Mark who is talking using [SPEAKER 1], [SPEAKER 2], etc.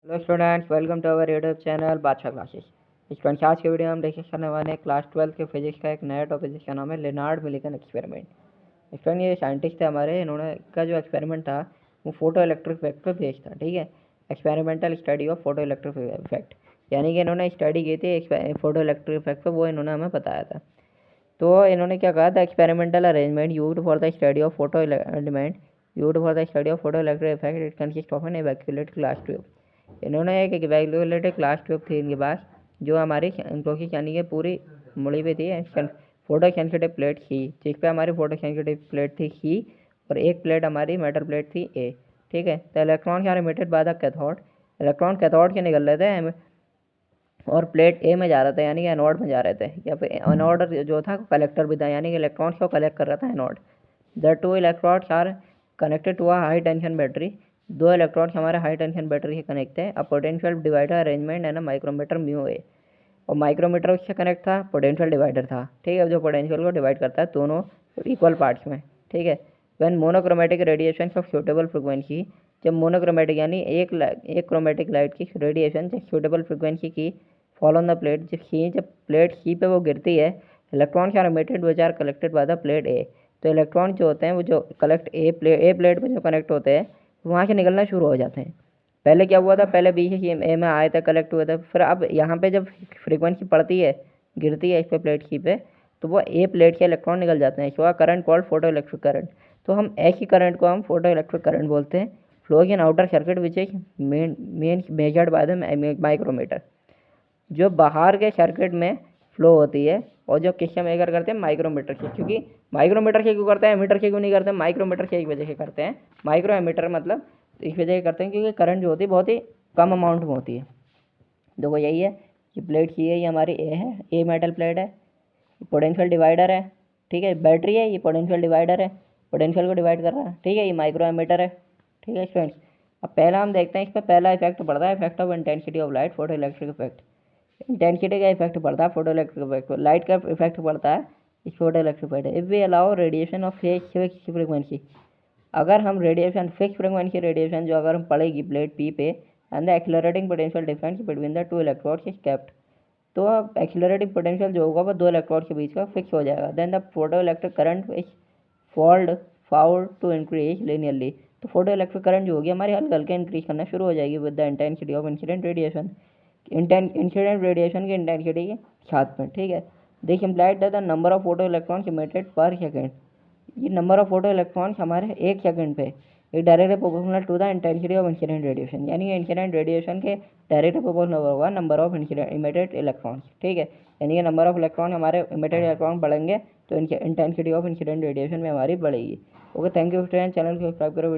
[SPEAKER 1] Hello students, welcome to our YouTube channel Badshah classes. Students, आज के video में हम डिस्कस करने वाले हैं क्लास 12 के फिजिक्स का एक नया टॉपिक जिसका नाम है लेनार्ड मिलिकन एक्सपेरिमेंट। स्टूडेंट, ये साइंटिस्ट थे हमारे, इन्होंने का जो एक्सपेरिमेंट था वो फोटो इलेक्ट्रिक इफेक्ट पे बेस्ड था। ठीक है, experimental study of photo electric effect, यानी कि इन्होंने स्टडी की थी फोटो इलेक्ट्रिक इफेक्ट पे, वो इन्होंने हमें बताया था। तो इन्होंने क्या कहा था, experimental arrangement used for the study of photo element used for the study of photo electric effect, it consist of an evacuated glass tube. इन्होंने एक इवैक्यूलेटेड ग्लास ट्यूब थी इनके पास, जो हमारी क्योंकि यानी कि पूरी मुड़ी पे थी, फोटो सेंसिटिव प्लेट थी, जिस पे हमारी फोटो सेंसिटिव प्लेट थी ही, और एक प्लेट हमारी मेटल प्लेट थी ए। ठीक है, तो electron are emitted by the cathode, electron cathode के निकल रहे थे और प्लेट ए में जा रहा था, यानी कि एनोड में जा रहे थे, या फिर एनोड जो था कलेक्टर भी था, यानी कि इलेक्ट्रॉन्स को कलेक्ट कर रहा था anode. The two electrodes are connected to a high tension battery, दो इलेक्ट्रॉन्स हमारे हाई टेंशन बैटरी से कनेक्ट है। A potential divider arrangement and a micrometer mu A, और माइक्रोमीटर उससे कनेक्ट था, पोटेंशियल डिवाइडर था। ठीक है, जो पोटेंशियल को डिवाइड करता है दोनों इक्वल पार्ट्स में। ठीक है, when monochromatic radiation of suitable frequency, जब मोनोक्रोमेटिक यानी एक क्रोमेटिक लाइट की रेडिएशन जब सूटेबल फ्रिक्वेंसी की फॉल ऑन द प्लेट, जब प्लेट सी पे वो गिरती है, electrons are emitted which are collected by the plate A. तो इलेक्ट्रॉन जो होते हैं वो जो कलेक्ट ए प्लेट पे जो कनेक्ट होते हैं वहाँ से निकलना शुरू हो जाते हैं। पहले क्या हुआ था, पहले बी से ए में आए थे, कलेक्ट हुए थे, फिर अब यहाँ पे जब फ्रीक्वेंसी पड़ती है, गिरती है इस पे प्लेट सी पे, तो वो ए प्लेट के इलेक्ट्रॉन निकल जाते हैं। इसका current called photo electric current. तो हम ऐसी करंट को हम फोटो इलेक्ट्रिक करंट बोलते हैं। Flow in outer circuit which is main measured by the micrometer, जो बाहर के सर्किट में फ्लो होती है, और जो किससे मेजर करते हैं, माइक्रोमीटर से। क्योंकि माइक्रोमीटर से क्यों करते हैं, एमीटर से क्यों नहीं करते, माइक्रोमीटर से एक वजह से करते हैं। माइक्रो एमीटर मतलब इस वजह से करते हैं क्योंकि करंट जो होती है बहुत ही कम अमाउंट में होती है। देखो यही है कि प्लेट सी है, ये हमारी ए है, ए मेटल प्लेट है, पोटेंशियल डिवाइडर है। ठीक है, बैटरी है, ये पोटेंशियल डिवाइडर है, पोटेंशियल को डिवाइड कर रहा है। ठीक है, ये माइक्रो एमीटर है। ठीक है स्टूडेंट्स, अब पहला हम देखते हैं, इस पर पहला इफेक्ट पड़ता है, effect of intensity of light, photo electric effect. Intensity का इफेक्ट पड़ता है फोटो इलेक्ट्रिक इफेक्ट, लाइट का इफेक्ट पड़ता है इस photo electric effect. If we allow radiation of fix frequency, अगर हम रेडिएशन फिक्स फ्रीक्वेंसी रेडिएशन जो अगर हम पड़ेगी प्लेट पी पे, and the accelerating potential difference between the two electrodes is kept, तो अब एक्सेलरेटिंग पोटेंशियल जो होगा वो दो इलेक्ट्रोड के बीच का फिक्स हो जाएगा। Then the photo electric current is found to increase linearly, तो फोटो इलेक्ट्रिक करंट जो होगी हमारी हल्के हल्के इंक्रीज करना शुरू हो जाएगी with the intensity of incident radiation, incident radiation की इंटेंसिटी के साथ में। ठीक है, this implied that the number of photo electrons emitted per second, ये नंबर ऑफ फोटो इलेक्ट्रॉन्स हमारे एक सेकंड पे एक directly proportional to the intensity of incident radiation, यानी कि इंसिडेंट रेडिएशन के डायरेक्टली प्रोपोर्शनल होगा number of incident emitted electrons. ठीक है, यानी कि नंबर ऑफ इलेक्ट्रॉन हमारे इमिटेड इलेक्ट्रॉन बढ़ेंगे तो इंटेंसिटी ऑफ इंसिडेंट रेडिएशन में हमारी बढ़ेगी। Okay, thank you student, channel को सब्सक्राइब करो।